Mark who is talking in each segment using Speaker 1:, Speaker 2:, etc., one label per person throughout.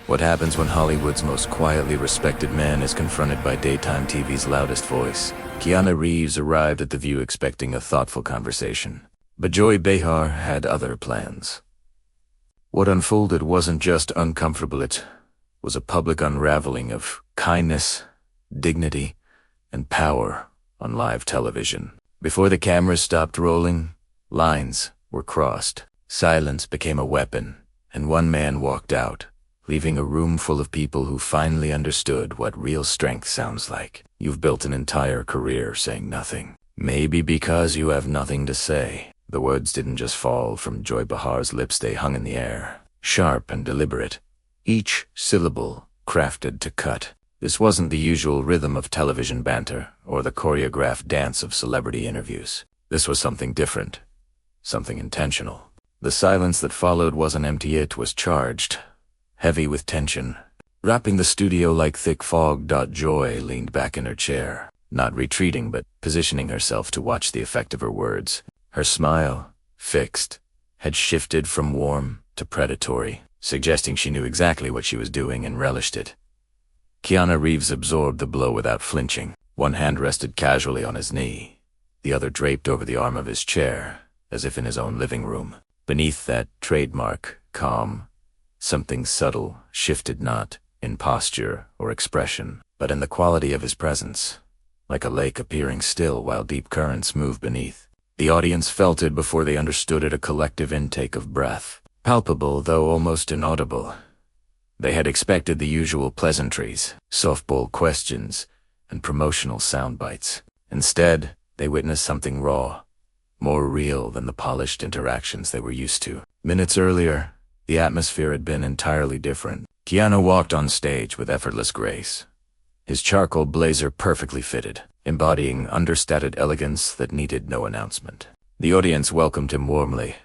Speaker 1: What happens when Hollywood's most quietly respected man is confronted by daytime TV's loudest voice? Keanu Reeves arrived at The View expecting a thoughtful conversation. But Joy Behar had other plans. What unfolded wasn't just uncomfortable, it was a public unraveling of kindness, dignity, and power on live television. Before the cameras stopped rolling, lines were crossed. Silence became a weapon, and one man walked out, leaving a room full of people who finally understood what real strength sounds like. You've built an entire career saying nothing. Maybe because you have nothing to say. The words didn't just fall from Joy Behar's lips, they hung in the air, sharp and deliberate, each syllable crafted to cut. This wasn't the usual rhythm of television banter or the choreographed dance of celebrity interviews. This was something different, something intentional. The silence that followed wasn't empty, it was charged, heavy with tension, wrapping the studio like thick fog. Joy leaned back in her chair, not retreating but positioning herself to watch the effect of her words. Her smile, fixed, had shifted from warm to predatory, suggesting she knew exactly what she was doing and relished it. Keanu Reeves absorbed the blow without flinching. One hand rested casually on his knee, the other draped over the arm of his chair, as if in his own living room. Beneath that trademark calm, something subtle shifted, not in posture or expression, but in the quality of his presence, like a lake appearing still while deep currents move beneath. The audience felt it before they understood it, a collective intake of breath, palpable though almost inaudible. They had expected the usual pleasantries, softball questions, and promotional sound bites. Instead, they witnessed something raw, more real than the polished interactions they were used to. Minutes earlier, the atmosphere had been entirely different. Keanu walked on stage with effortless grace, his charcoal blazer perfectly fitted, embodying understated elegance that needed no announcement. The audience welcomed him warmly,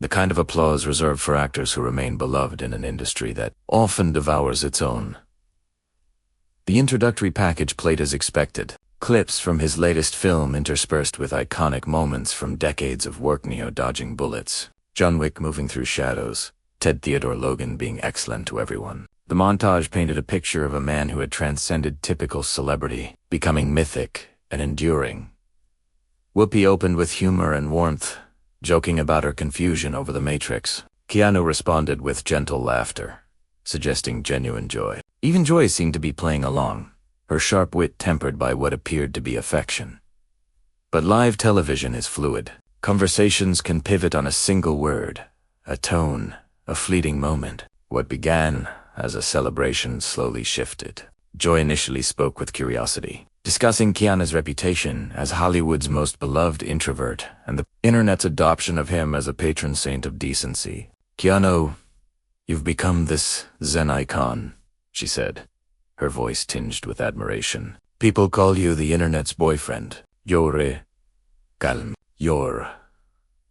Speaker 1: the kind of applause reserved for actors who remain beloved in an industry that often devours its own. The introductory package played as expected, clips from his latest film interspersed with iconic moments from decades of work: Neo dodging bullets, John Wick moving through shadows, Ted Theodore Logan being excellent to everyone. The montage painted a picture of a man who had transcended typical celebrity, becoming mythic and enduring. Whoopi opened with humor and warmth, joking about her confusion over the Matrix. Keanu responded with gentle laughter, suggesting genuine joy. Even Joy seemed to be playing along, her sharp wit tempered by what appeared to be affection. But live television is fluid. Conversations can pivot on a single word, a tone, a fleeting moment. What began as a celebration slowly shifted. Joy initially spoke with curiosity, discussing Keanu's reputation as Hollywood's most beloved introvert and the internet's adoption of him as a patron saint of decency. "Keanu, you've become this Zen icon," she said, her voice tinged with admiration. "People call you the internet's boyfriend. You're calm. You're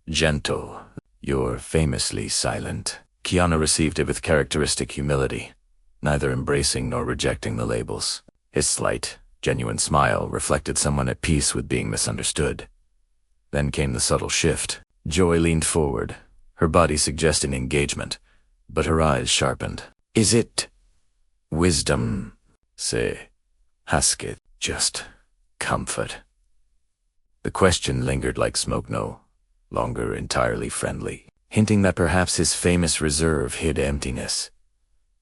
Speaker 1: gentle. You're famously silent." Keanu received it with characteristic humility, neither embracing nor rejecting the labels. His slight, genuine smile reflected someone at peace with being misunderstood. Then came the subtle shift. Joy leaned forward, her body suggesting engagement, but her eyes sharpened. "Is it wisdom, say, hasket, just comfort?" The question lingered like smoke, no longer entirely friendly, hinting that perhaps his famous reserve hid emptiness.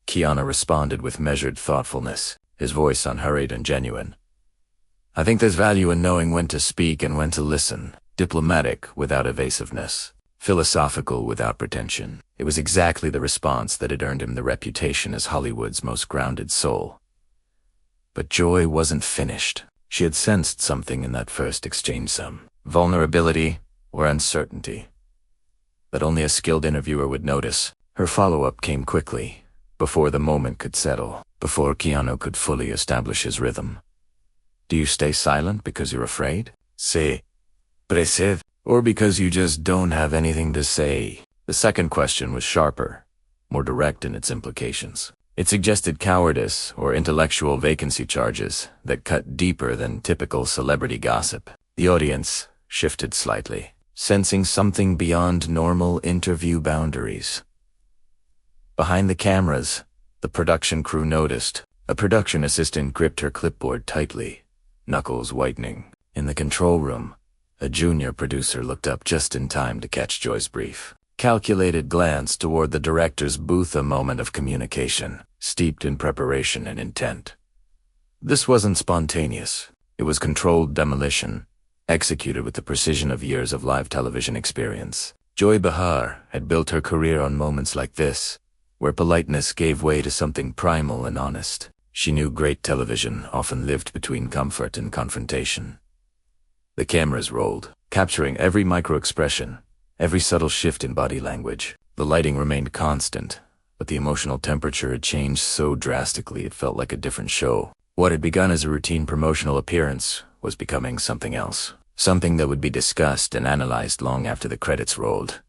Speaker 1: Keanu responded with measured thoughtfulness, his voice unhurried and genuine. "I think there's value in knowing when to speak and when to listen, diplomatic without evasiveness, philosophical without pretension." It was exactly the response that had earned him the reputation as Hollywood's most grounded soul. But Joy wasn't finished. She had sensed something in that first exchange, some vulnerability or uncertainty that only a skilled interviewer would notice. Her follow-up came quickly, before the moment could settle, before Keanu could fully establish his rhythm. "Do you stay silent because you're afraid? Say, preserve, or because you just don't have anything to say?" The second question was sharper, more direct in its implications. It suggested cowardice or intellectual vacancy charges that cut deeper than typical celebrity gossip. The audience shifted slightly, sensing something beyond normal interview boundaries. Behind the cameras, The production crew noticed. A production assistant gripped her clipboard tightly, knuckles whitening. In the control room, a junior producer looked up just in time to catch Joy's brief, calculated glance toward the director's booth, a moment of communication, steeped in preparation and intent. This wasn't spontaneous. It was controlled demolition, executed with the precision of years of live television experience. Joy Behar had built her career on moments like this, where politeness gave way to something primal and honest. She knew great television often lived between comfort and confrontation. The cameras rolled, capturing every micro-expression, every subtle shift in body language. The lighting remained constant, but the emotional temperature had changed so drastically it felt like a different show. What had begun as a routine promotional appearance was becoming something else, something that would be discussed and analyzed long after the credits rolled.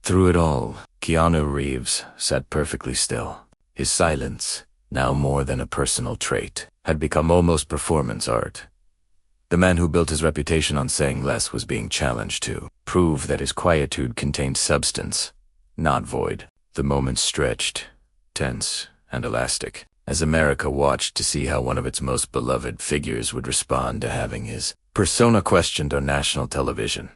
Speaker 1: Through it all, Keanu Reeves sat perfectly still. His silence, now more than a personal trait, had become almost performance art. The man who built his reputation on saying less was being challenged to prove that his quietude contained substance, not void. The moment stretched, tense, and elastic, as America watched to see how one of its most beloved figures would respond to having his persona questioned on national television.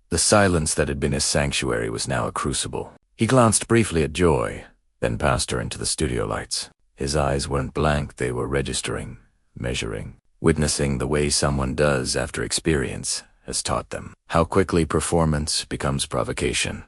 Speaker 1: The silence that had been his sanctuary was now a crucible. He glanced briefly at Joy, then passed her into the studio lights. His eyes weren't blank, they were registering, measuring, witnessing the way someone does after experience has taught them how quickly performance becomes provocation.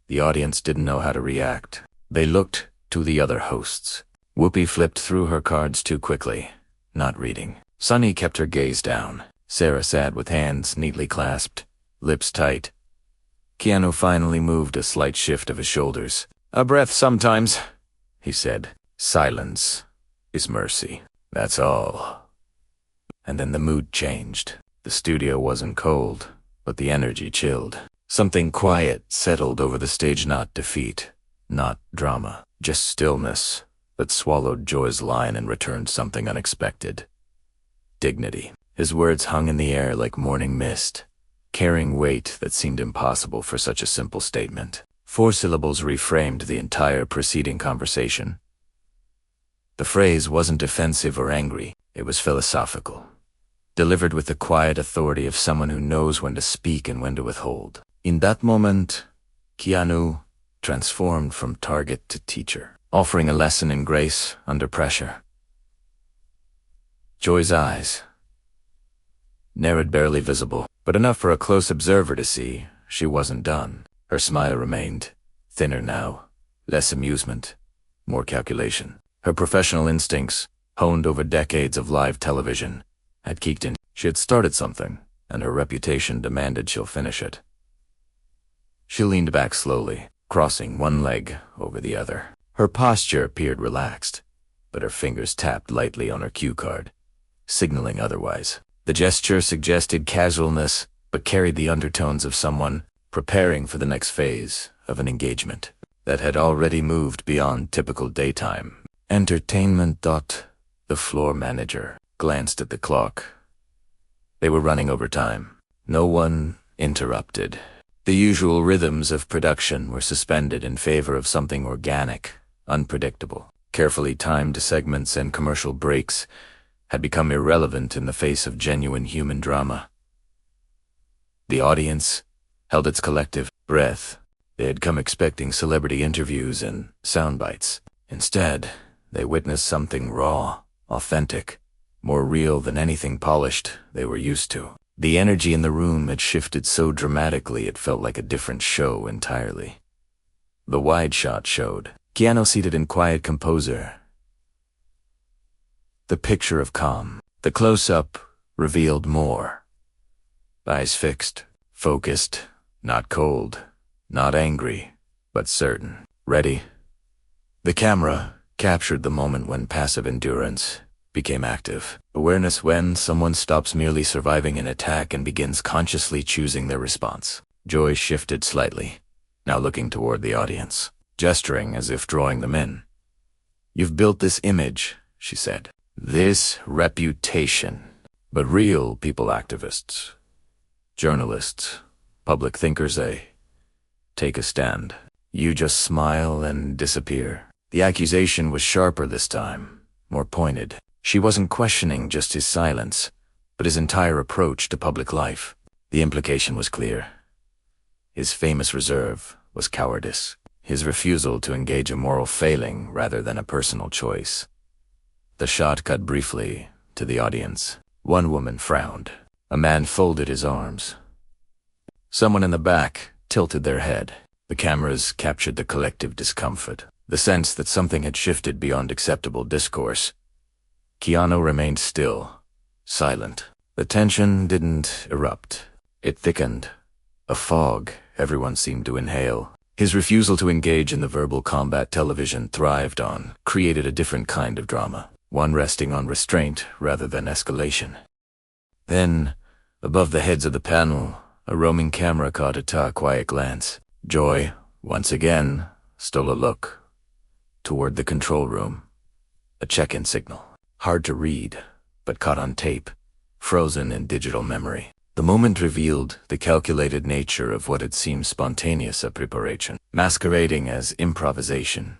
Speaker 1: The audience didn't know how to react. They looked to the other hosts. Whoopi flipped through her cards too quickly, not reading. Sunny kept her gaze down. Sarah sat with hands neatly clasped, lips tight. Keanu finally moved a slight shift of his shoulders. "A breath sometimes," he said. "Silence is mercy. That's all." And then the mood changed. The studio wasn't cold, but the energy chilled. Something quiet settled over the stage, not defeat, not drama, just stillness that swallowed Joy's line and returned something unexpected. Dignity. His words hung in the air like morning mist, carrying weight that seemed impossible for such a simple statement. 4 syllables reframed the entire preceding conversation. The phrase wasn't defensive or angry, it was philosophical, delivered with the quiet authority of someone who knows when to speak and when to withhold. In that moment, Keanu transformed from target to teacher, offering a lesson in grace under pressure. Joy's eyes, narrowed, barely visible, but enough for a close observer to see she wasn't done. Her smile remained, thinner now, less amusement, more calculation. Her professional instincts, honed over decades of live television, had kicked in. She had started something, and her reputation demanded she'll finish it. She leaned back slowly, crossing one leg over the other. Her posture appeared relaxed, but her fingers tapped lightly on her cue card, signaling otherwise. The gesture suggested casualness, but carried the undertones of someone preparing for the next phase of an engagement that had already moved beyond typical daytime entertainment. The floor manager glanced at the clock. They were running over time. No one interrupted. The usual rhythms of production were suspended in favor of something organic, unpredictable. Carefully timed segments and commercial breaks had become irrelevant in the face of genuine human drama. The audience held its collective breath. They had come expecting celebrity interviews and sound bites. Instead, they witnessed something raw, authentic, more real than anything polished they were used to. The energy in the room had shifted so dramatically it felt like a different show entirely. The wide shot showed Keanu seated in quiet composure, the picture of calm. The close-up revealed more. Eyes fixed, focused, not cold, not angry, but certain. Ready? The camera captured the moment when passive endurance became active. Awareness when someone stops merely surviving an attack and begins consciously choosing their response. Joy shifted slightly, now looking toward the audience, gesturing as if drawing them in. "You've built this image," she said. "This reputation. But real people activists, journalists, public thinkers, they take a stand. You just smile and disappear. The accusation was sharper this time, more pointed. She wasn't questioning just his silence, but his entire approach to public life. The implication was clear. His famous reserve was cowardice, his refusal to engage a moral failing rather than a personal choice. The shot cut briefly to the audience. One woman frowned. A man folded his arms. Someone in the back tilted their head. The cameras captured the collective discomfort, the sense that something had shifted beyond acceptable discourse. Keanu remained still, silent. The tension didn't erupt. It thickened. A fog everyone seemed to inhale. His refusal to engage in the verbal combat television thrived on, created a different kind of drama, one resting on restraint rather than escalation. Then, above the heads of the panel, a roaming camera caught a quiet glance. Joy, once again, stole a look toward the control room. A check-in signal, hard to read, but caught on tape, frozen in digital memory. The moment revealed the calculated nature of what had seemed spontaneous a preparation, masquerading as improvisation.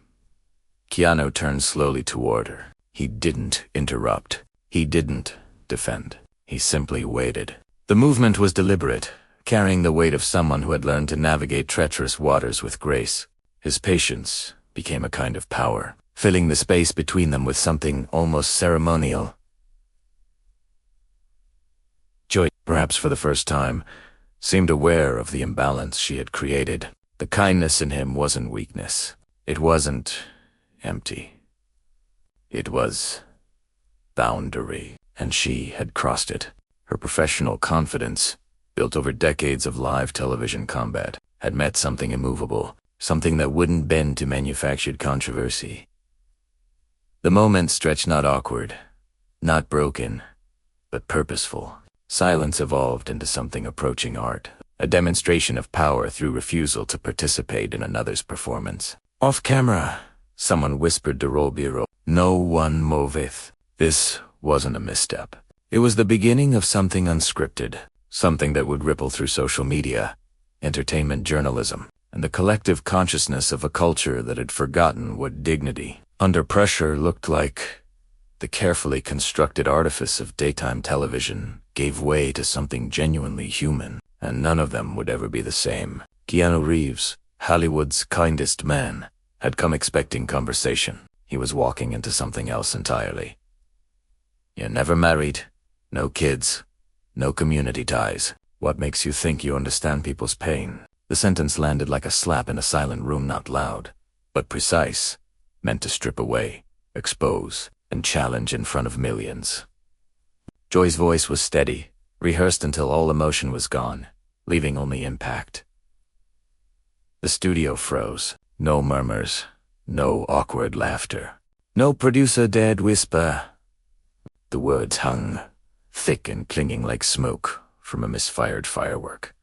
Speaker 1: Keanu turned slowly toward her. He didn't interrupt. He didn't defend. He simply waited. The movement was deliberate, carrying the weight of someone who had learned to navigate treacherous waters with grace. His patience became a kind of power, filling the space between them with something almost ceremonial. Joy, perhaps for the first time, seemed aware of the imbalance she had created. The kindness in him wasn't weakness. It wasn't empty. It was boundary, and she had crossed it. Her professional confidence, built over decades of live television combat, had met something immovable, something that wouldn't bend to manufactured controversy. The moment stretched not awkward, not broken, but purposeful. Silence evolved into something approaching art, a demonstration of power through refusal to participate in another's performance. Off camera, someone whispered to Rolbiro, "No one moveth." This wasn't a misstep. It was the beginning of something unscripted, something that would ripple through social media, entertainment journalism, and the collective consciousness of a culture that had forgotten what dignity under pressure looked like. The carefully constructed artifice of daytime television gave way to something genuinely human, and none of them would ever be the same. Keanu Reeves, Hollywood's kindest man, had come expecting conversation. He was walking into something else entirely. "You're never married, no kids, no community ties. What makes you think you understand people's pain?" The sentence landed like a slap in a silent room, not loud, but precise, meant to strip away, expose, and challenge in front of millions. Joy's voice was steady, rehearsed until all emotion was gone, leaving only impact. The studio froze. No murmurs, no awkward laughter, no producer dared whisper. The words hung, thick and clinging like smoke from a misfired firework.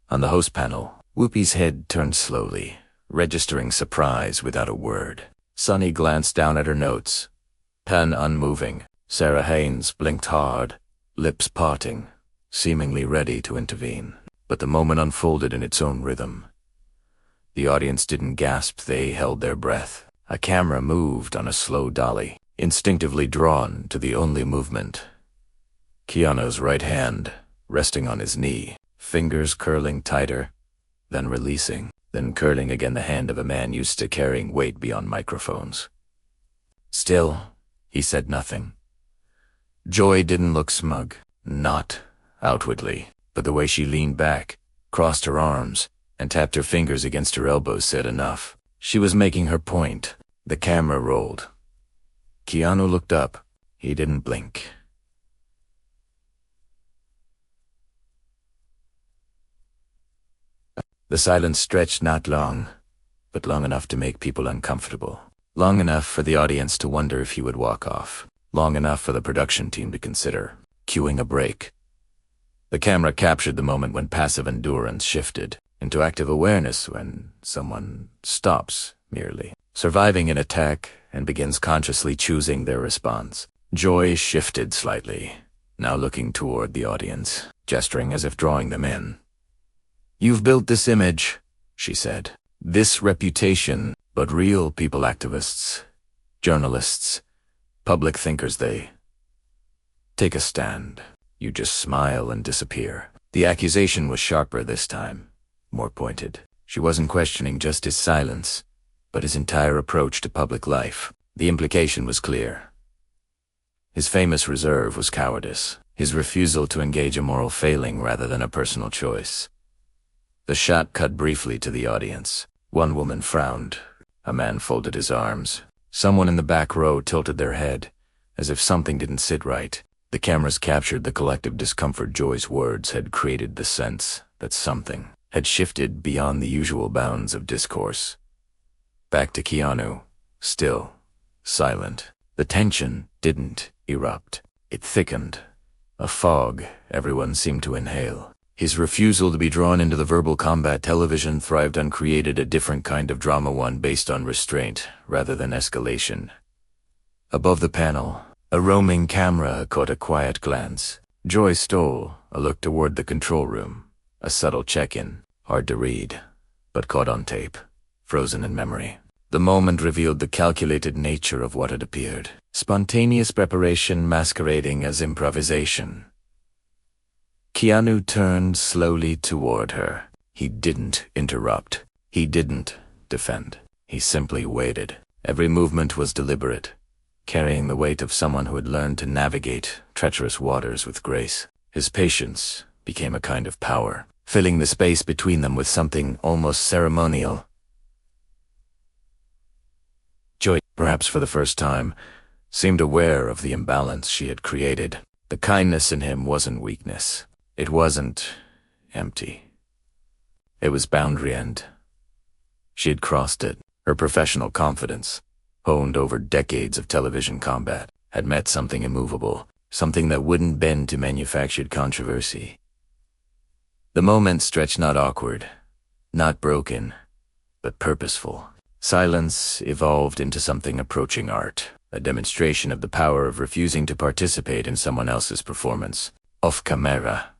Speaker 1: On the host panel, Whoopi's head turned slowly, registering surprise without a word. Sunny glanced down at her notes, pen unmoving. Sarah Haynes blinked hard, lips parting, seemingly ready to intervene. But the moment unfolded in its own rhythm. The audience didn't gasp, they held their breath. A camera moved on a slow dolly, instinctively drawn to the only movement. Keanu's right hand resting on his knee, fingers curling tighter, then releasing, then curling again, the hand of a man used to carrying weight beyond microphones. Still, he said nothing. Joy didn't look smug, not outwardly, but the way she leaned back, crossed her arms, and tapped her fingers against her elbows said enough. She was making her point. The camera rolled. Keanu looked up. He didn't blink. The silence stretched not long, but long enough to make people uncomfortable. Long enough for the audience to wonder if he would walk off. Long enough for the production team to consider cueing a break. The camera captured the moment when passive endurance shifted into active awareness, when someone stops merely surviving an attack and begins consciously choosing their response. Joy shifted slightly, now looking toward the audience, gesturing as if drawing them in. "You've built this image," she said. "This reputation, but real people activists, journalists, public thinkers, they take a stand. You just smile and disappear." The accusation was sharper this time, more pointed. She wasn't questioning just his silence, but his entire approach to public life. The implication was clear. His famous reserve was cowardice, his refusal to engage a moral failing rather than a personal choice. The shot cut briefly to the audience. One woman frowned. A man folded his arms. Someone in the back row tilted their head, as if something didn't sit right. The cameras captured the collective discomfort. Joy's words had created the sense that something had shifted beyond the usual bounds of discourse. Back to Keanu, still, silent. The tension didn't erupt. It thickened. A fog everyone seemed to inhale. His refusal to be drawn into the verbal combat television thrived on created a different kind of drama, one based on restraint rather than escalation. Above the panel, a roaming camera caught a quiet glance. Joy stole a look toward the control room, a subtle check-in, hard to read, but caught on tape, frozen in memory. The moment revealed the calculated nature of what had appeared. Spontaneous preparation masquerading as improvisation. Keanu turned slowly toward her. He didn't interrupt. He didn't defend. He simply waited. Every movement was deliberate, carrying the weight of someone who had learned to navigate treacherous waters with grace. His patience became a kind of power, filling the space between them with something almost ceremonial. Joy, perhaps for the first time, seemed aware of the imbalance she had created. The kindness in him wasn't weakness. It wasn't empty. It was boundary end. She had crossed it. Her professional confidence, honed over decades of television combat, had met something immovable, something that wouldn't bend to manufactured controversy. The moment stretched not awkward, not broken, but purposeful. Silence evolved into something approaching art, a demonstration of the power of refusing to participate in someone else's performance, off camera.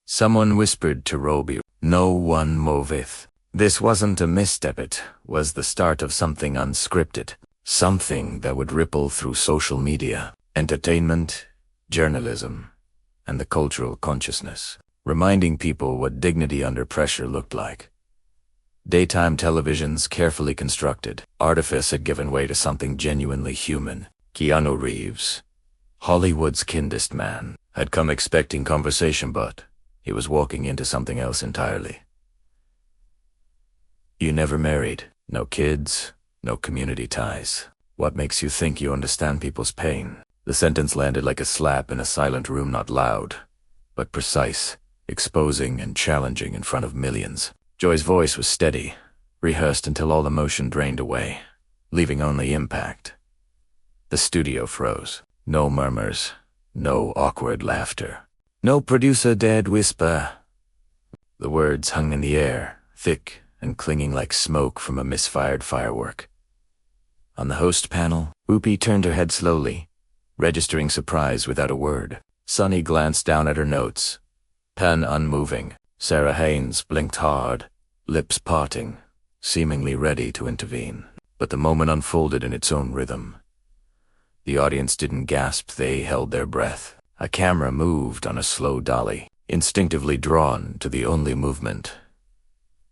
Speaker 1: Someone whispered to Roby, "No one moveth." This wasn't a misstep, it was the start of something unscripted, something that would ripple through social media, entertainment, journalism, and the cultural consciousness, reminding people what dignity under pressure looked like. Daytime television's carefully constructed artifice had given way to something genuinely human. Keanu Reeves, Hollywood's kindest man, had come expecting conversation, but he was walking into something else entirely. "You never married, no kids, no community ties. What makes you think you understand people's pain?" The sentence landed like a slap in a silent room, not loud, but precise, exposing and challenging in front of millions. Joy's voice was steady, rehearsed until all emotion drained away, leaving only impact. The studio froze. No murmurs, no awkward laughter, no producer dared whisper. The words hung in the air, thick and clinging like smoke from a misfired firework. On the host panel, Whoopi turned her head slowly, registering surprise without a word. Sunny glanced down at her notes, pen unmoving. Sarah Haynes blinked hard, lips parting, seemingly ready to intervene. But the moment unfolded in its own rhythm. The audience didn't gasp, they held their breath. A camera moved on a slow dolly, instinctively drawn to the only movement.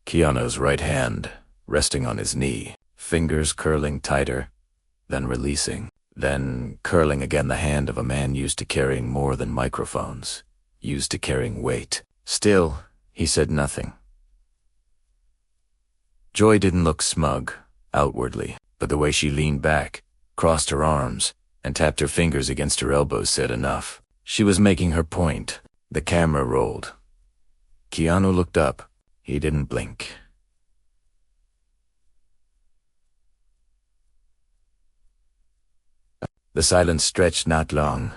Speaker 1: Keanu's right hand, resting on his knee, fingers curling tighter, then releasing, then curling again, the hand of a man used to carrying more than microphones, used to carrying weight. Still, he said nothing. Joy didn't look smug, outwardly, but the way she leaned back, crossed her arms, and tapped her fingers against her elbows said enough. She was making her point. The camera rolled. Keanu looked up. He didn't blink. The silence stretched not long,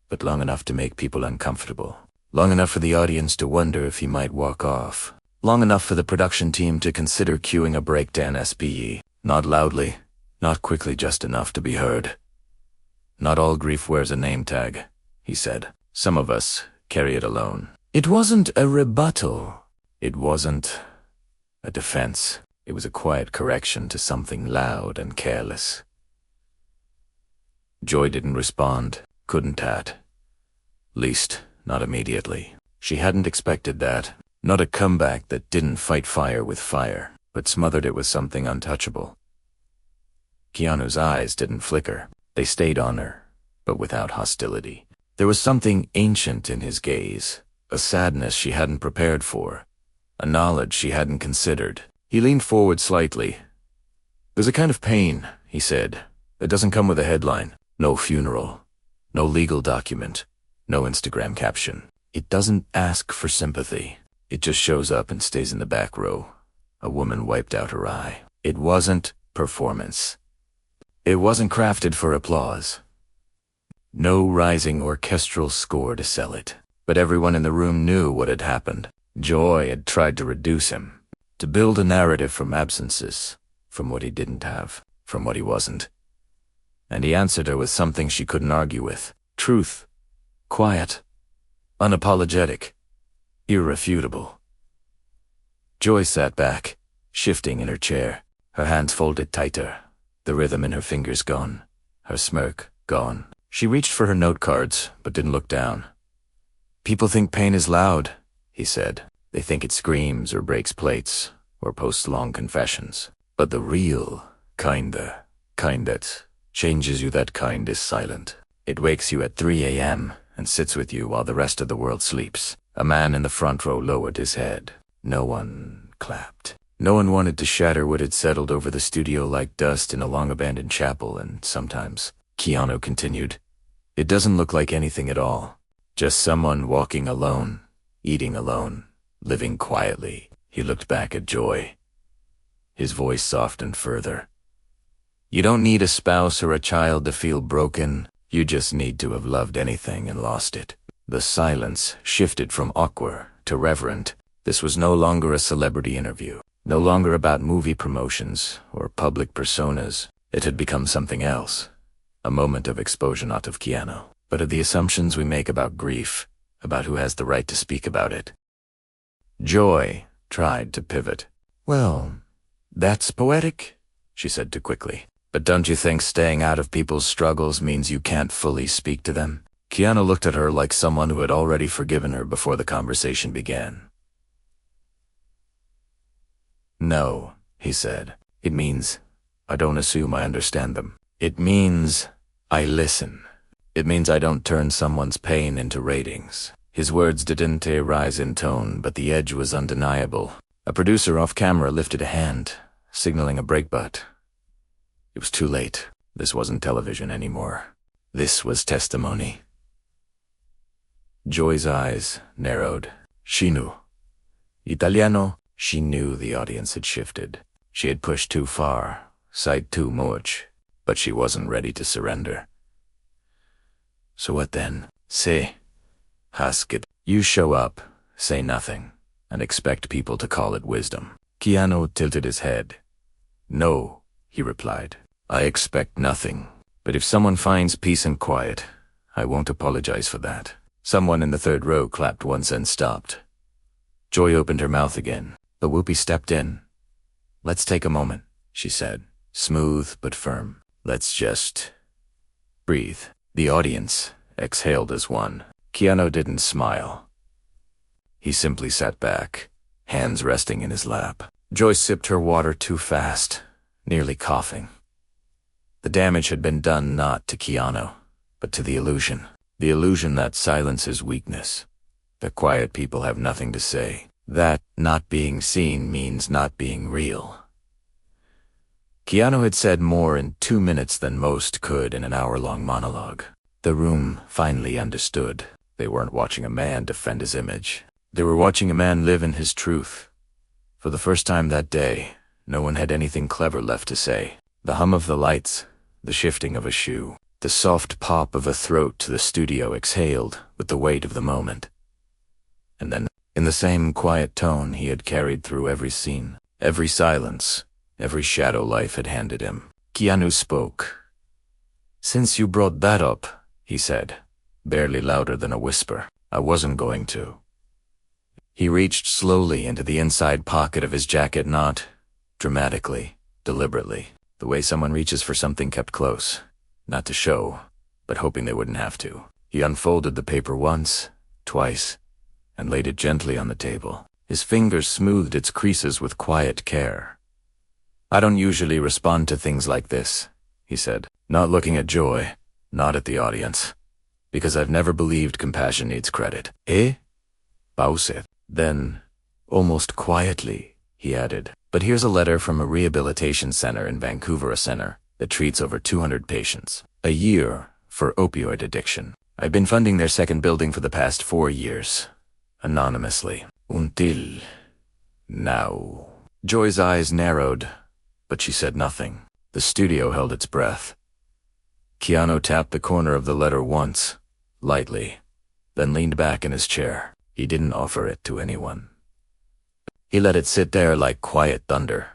Speaker 1: but long enough to make people uncomfortable. Long enough for the audience to wonder if he might walk off. Long enough for the production team to consider cueing a breakdown SPE. Not loudly, not quickly, just enough to be heard. Not all grief wears a name tag. he said. Some of us carry it alone. It wasn't a rebuttal. It wasn't a defense. It was a quiet correction to something loud and careless. Joy didn't respond, couldn't at least, not immediately. She hadn't expected that. Not a comeback that didn't fight fire with fire, but smothered it with something untouchable. Keanu's eyes didn't flicker. They stayed on her, but without hostility. There was something ancient in his gaze, a sadness she hadn't prepared for, a knowledge she hadn't considered. He leaned forward slightly. There's a kind of pain, he said, that doesn't come with a headline. No funeral, no legal document, no Instagram caption. It doesn't ask for sympathy. It just shows up and stays in the back row. A woman wiped out her eye. It wasn't performance. It wasn't crafted for applause. No rising orchestral score to sell it. But everyone in the room knew what had happened. Joy had tried to reduce him, to build a narrative from absences, from what he didn't have, from what he wasn't. And he answered her with something she couldn't argue with. Truth. Quiet. Unapologetic. Irrefutable. Joy sat back, shifting in her chair, her hands folded tighter, the rhythm in her fingers gone, her smirk gone. She reached for her note cards, but didn't look down. People think pain is loud, he said. They think it screams or breaks plates or posts long confessions. But the real kind that changes you, that kind is silent. It wakes you at 3 a.m. and sits with you while the rest of the world sleeps. A man in the front row lowered his head. No one clapped. No one wanted to shatter what had settled over the studio like dust in a long-abandoned chapel, and sometimes, Keanu continued, it doesn't look like anything at all. Just someone walking alone, eating alone, living quietly. He looked back at Joy. His voice softened further. You don't need a spouse or a child to feel broken. You just need to have loved anything and lost it. The silence shifted from awkward to reverent. This was no longer a celebrity interview, no longer about movie promotions or public personas. It had become something else, a moment of exposure not of Keanu, but of the assumptions we make about grief, about who has the right to speak about it. Joy tried to pivot. Well, that's poetic, she said too quickly. But don't you think staying out of people's struggles means you can't fully speak to them? Keanu looked at her like someone who had already forgiven her before the conversation began. No, he said. It means I don't assume I understand them. It means I listen. It means I don't turn someone's pain into ratings. His words didn't rise in tone, but the edge was undeniable. A producer off camera lifted a hand, signaling a break, but it was too late. This wasn't television anymore. This was testimony. Joy's eyes narrowed. She knew. Italiano, she knew the audience had shifted. She had pushed too far, sighed too much, but she wasn't ready to surrender. So what then? Say, ask it. You show up, say nothing, and expect people to call it wisdom. Keanu tilted his head. No, he replied. I expect nothing. But if someone finds peace and quiet, I won't apologize for that. Someone in the third row clapped once and stopped. Joy opened her mouth again. The whoopee stepped in. Let's take a moment, she said, smooth but firm. Let's just breathe. The audience exhaled as one. Keanu didn't smile. He simply sat back, hands resting in his lap. Joy sipped her water too fast, nearly coughing. The damage had been done not to Keanu, but to the illusion that silence is weakness, that quiet people have nothing to say, that not being seen means not being real. Keanu had said more in 2 minutes than most could in an hour-long monologue. The room finally understood. They weren't watching a man defend his image. They were watching a man live in his truth. For the first time that day, no one had anything clever left to say. The hum of the lights, the shifting of a shoe, the soft pop of a throat to the studio exhaled with the weight of the moment. And then, in the same quiet tone he had carried through every scene, every silence, every shadow life had handed him, Keanu spoke. Since you brought that up, he said, barely louder than a whisper. I wasn't going to. He reached slowly into the inside pocket of his jacket, not dramatically, deliberately. The way someone reaches for something kept close. Not to show, but hoping they wouldn't have to. He unfolded the paper once, twice, and laid it gently on the table. His fingers smoothed its creases with quiet care. "I don't usually respond to things like this," he said, not looking at Joy, not at the audience, because I've never believed compassion needs credit. "Eh?" Bao said. Then, almost quietly, he added, "But here's a letter from a rehabilitation center in Vancouver, a center that treats over 200 patients a year for opioid addiction. I've been funding their second building for the past 4 years, anonymously. Until now." Joy's eyes narrowed, but she said nothing. The studio held its breath. Keanu tapped the corner of the letter once, lightly, then leaned back in his chair. He didn't offer it to anyone. He let it sit there like quiet thunder.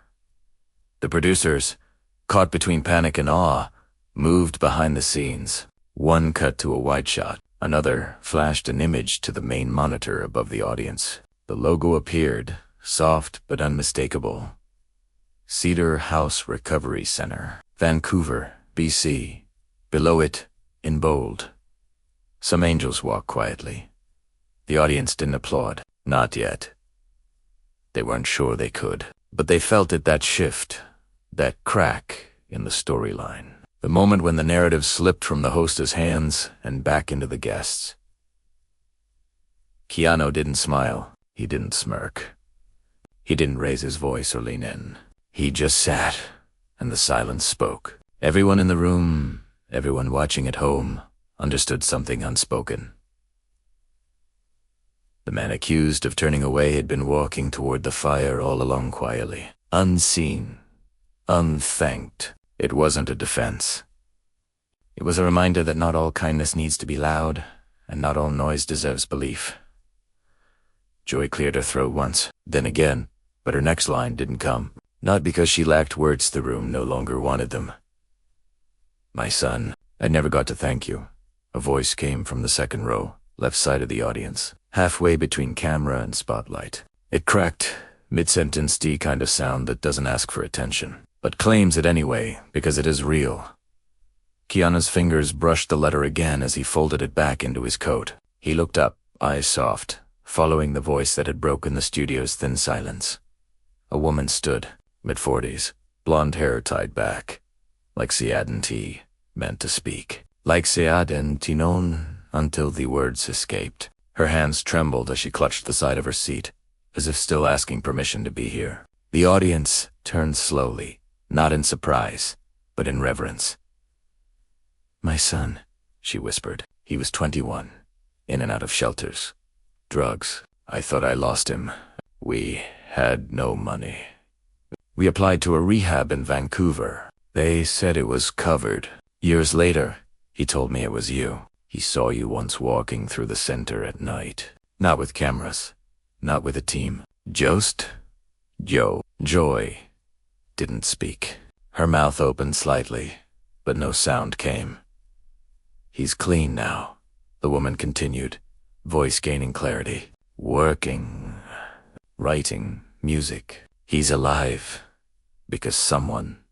Speaker 1: The producers, caught between panic and awe, moved behind the scenes. One cut to a wide shot. Another flashed an image to the main monitor above the audience. The logo appeared, soft but unmistakable. Cedar House Recovery Center, Vancouver, BC. Below it, in bold, "Some angels walk quietly." The audience didn't applaud. Not yet. They weren't sure they could. But they felt it, that shift, that crack in the storyline. The moment when the narrative slipped from the hostess' hands and back into the guests. Keanu didn't smile. He didn't smirk. He didn't raise his voice or lean in. He just sat, and the silence spoke. Everyone in the room, everyone watching at home, understood something unspoken. The man accused of turning away had been walking toward the fire all along quietly, unseen, unthanked. It wasn't a defense. It was a reminder that not all kindness needs to be loud, and not all noise deserves belief. Joy cleared her throat once, then again, but her next line didn't come. Not because she lacked words, the room no longer wanted them. "My son, I never got to thank you." A voice came from the second row, left side of the audience, halfway between camera and spotlight. It cracked, mid-sentence D kind of sound that doesn't ask for attention, but claims it anyway because it is real. Keanu's fingers brushed the letter again as he folded it back into his coat. He looked up, eyes soft, following the voice that had broken the studio's thin silence. A woman stood, mid-40s, blonde hair tied back, like Seadan T, meant to speak. Like Seadan Tinon, until the words escaped. Her hands trembled as she clutched the side of her seat, as if still asking permission to be here. The audience turned slowly, not in surprise, but in reverence. "My son," she whispered. He was 21, in and out of shelters. "Drugs. I thought I lost him. We had no money. We applied to a rehab in Vancouver. They said it was covered. Years later, he told me it was you. He saw you once walking through the center at night. Not with cameras, not with a team. Just Joe." Joy didn't speak. Her mouth opened slightly, but no sound came. "He's clean now," the woman continued, voice gaining clarity. "Working, writing, music. He's alive, because someone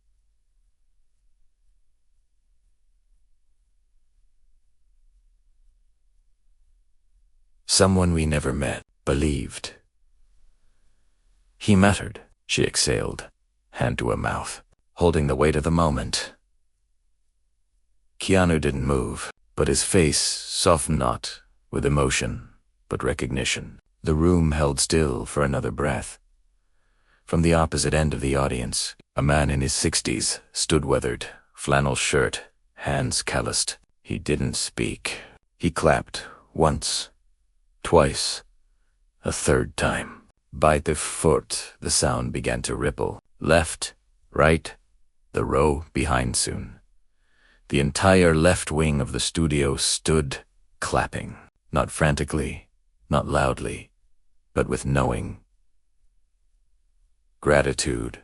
Speaker 1: we never met believed. He mattered," she exhaled, hand to her mouth, holding the weight of the moment. Keanu didn't move, but his face softened not with emotion, but recognition. The room held still for another breath. From the opposite end of the audience, a man in his 60s stood weathered, flannel shirt, hands calloused. He didn't speak. He clapped once, twice, a third time. By the foot, the sound began to ripple. Left, right, the row behind soon. The entire left wing of the studio stood clapping, not frantically, not loudly, but with knowing. Gratitude.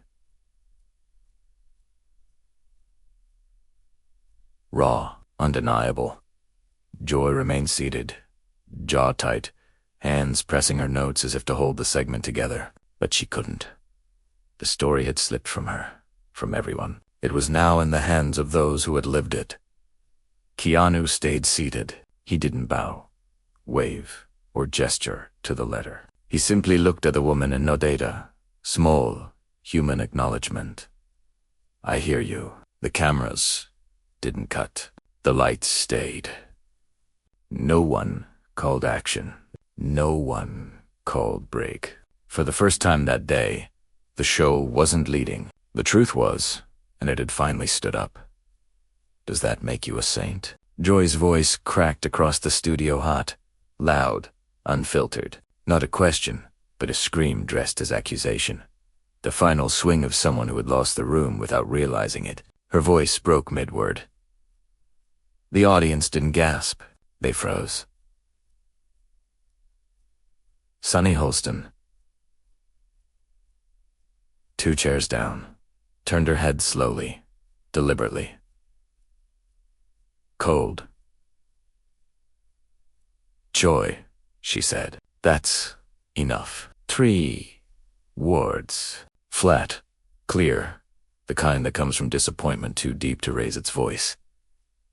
Speaker 1: Raw, undeniable, Joy remained seated, jaw tight, hands pressing her notes as if to hold the segment together. But she couldn't. The story had slipped from her, from everyone. It was now in the hands of those who had lived it. Keanu stayed seated. He didn't bow, wave, or gesture to the letter. He simply looked at the woman and nodded a small, human acknowledgement. I hear you. The cameras didn't cut. The lights stayed. No one called action. No one called break. For the first time that day, the show wasn't leading. The truth was, and it had finally stood up. Does that make you a saint? Joy's voice cracked across the studio hot, loud, unfiltered. Not a question, but a scream dressed as accusation. The final swing of someone who had lost the room without realizing it. Her voice broke mid-word. The audience didn't gasp. They froze. Sunny Holston, 2 chairs down, turned her head slowly, deliberately. Cold. Joy, she said. That's enough. 3 words. Flat, clear, the kind that comes from disappointment too deep to raise its voice.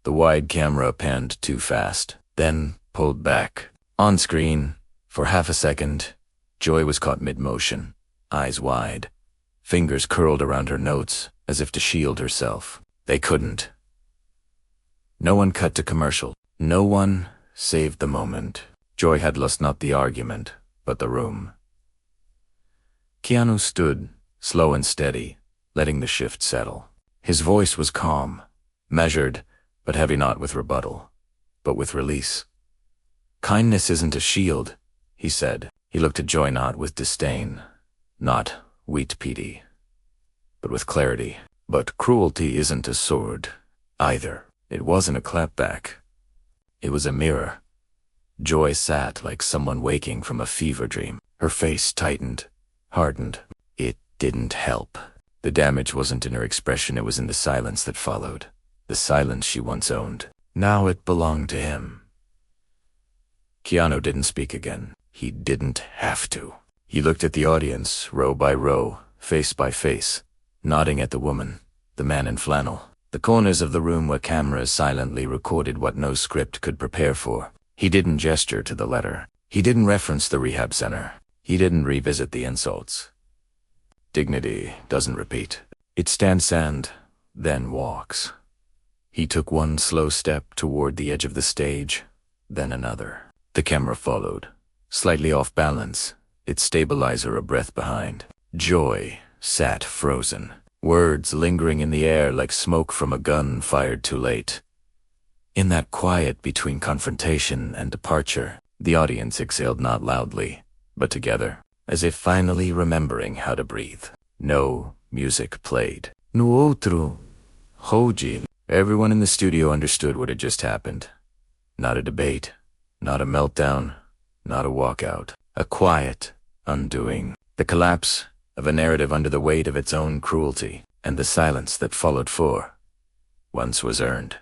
Speaker 1: The wide camera panned too fast, then pulled back. On screen, for half a second, Joy was caught mid-motion, eyes wide, fingers curled around her notes as if to shield herself. They couldn't. No one cut to commercial. No one saved the moment. Joy had lost not the argument, but the room. Keanu stood, slow and steady, letting the shift settle. His voice was calm, measured, but heavy not with rebuttal, but with release. Kindness isn't a shield, he said. He looked at Joy not with disdain, not wheat pity, but with clarity. But cruelty isn't a sword, either. It wasn't a clapback. It was a mirror. Joy sat like someone waking from a fever dream. Her face tightened, hardened. It didn't help. The damage wasn't in her expression, it was in the silence that followed. The silence she once owned. Now it belonged to him. Keanu didn't speak again. He didn't have to. He looked at the audience, row by row, face by face, nodding at the woman, the man in flannel, the corners of the room where cameras silently recorded what no script could prepare for. He didn't gesture to the letter. He didn't reference the rehab center. He didn't revisit the insults. Dignity doesn't repeat. It stands and then walks. He took one slow step toward the edge of the stage, then another. The camera followed, slightly off balance, its stabilizer a breath behind. Joy sat frozen, words lingering in the air like smoke from a gun fired too late. In that quiet between confrontation and departure, the audience exhaled not loudly, but together, as if finally remembering how to breathe. No music played. No outro. Hoji. Everyone in the studio understood what had just happened. Not a debate, not a meltdown, not a walkout. A quiet undoing. The collapse of a narrative under the weight of its own cruelty, and the silence that followed once was earned.